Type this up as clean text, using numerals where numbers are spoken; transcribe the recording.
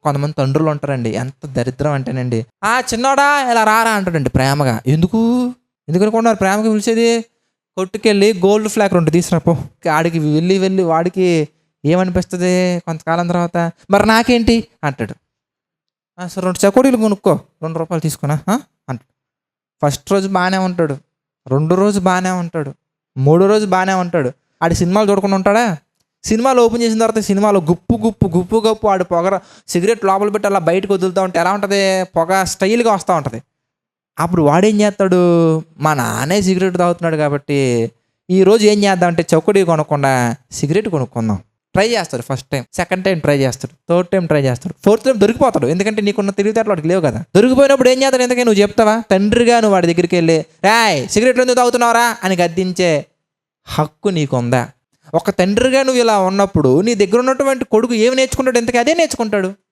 కొంతమంది తండ్రులు ఉంటారండి, ఎంత దరిద్రం అంటేనండి, చిన్నోడా ఇలా రారా అంటాడండి ప్రేమగా. ఎందుకనుకుంటున్నారు ప్రేమగా పిలిచేది? కొట్టుకెళ్ళి గోల్డ్ ఫ్లాక్ 2 తీసుకురాపో. ఆడికి వెళ్ళి వెళ్ళి వాడికి ఏమనిపిస్తుంది కొంతకాలం తర్వాత, మరి నాకేంటి అంటాడు. సరే 2 చకోడీలు కొనుక్కో, ₹2 తీసుకున్నా అంటాడు. ఫస్ట్ రోజు బాగానే ఉంటాడు, 2 రోజు బాగానే ఉంటాడు, 3 రోజు బాగానే ఉంటాడు. ఆడి సినిమాలు చూడకుండా ఉంటాడా? సినిమాలు ఓపెన్ చేసిన తర్వాత సినిమాలో గుప్పు గుప్పు గుప్పు గప్పు ఆడు పొగ సిగరెట్ లోపల పెట్టి అలా బయటకు వదులుతూ ఉంటే ఎలా ఉంటుంది? పొగ స్టైల్గా వస్తూ ఉంటుంది. అప్పుడు వాడేం చేస్తాడు? మా నాన్నే సిగరెట్ తాగుతున్నాడు కాబట్టి ఈరోజు ఏం చేద్దాం అంటే చౌకడి కొనకుండా సిగరెట్ కొనుక్కుందాం. ట్రై చేస్తాడు. First time, second time try చేస్తాడు, థర్డ్ టైం ట్రై చేస్తాడు, ఫోర్త్ టైం దొరికిపోతాడు. ఎందుకంటే నీకున్న తెలివితేటలు వాడికి లేవు కదా. దొరికిపోయినప్పుడు ఏం చేస్తాడు? ఎందుకంటే నువ్వు చెప్తావా? తండ్రిగా నువ్వు వాడి దగ్గరికి వెళ్ళి రాయ్ సిగరెట్లు ఎందుకు తాగుతున్నావురా అని గద్దించే హక్కు నీకుందా? ఒక తండ్రిగా నువ్వు ఇలా ఉన్నప్పుడు నీ దగ్గర ఉన్నటువంటి కొడుకు ఏమి నేర్చుకుంటాడు? ఎందుకు అదే నేర్చుకుంటాడు.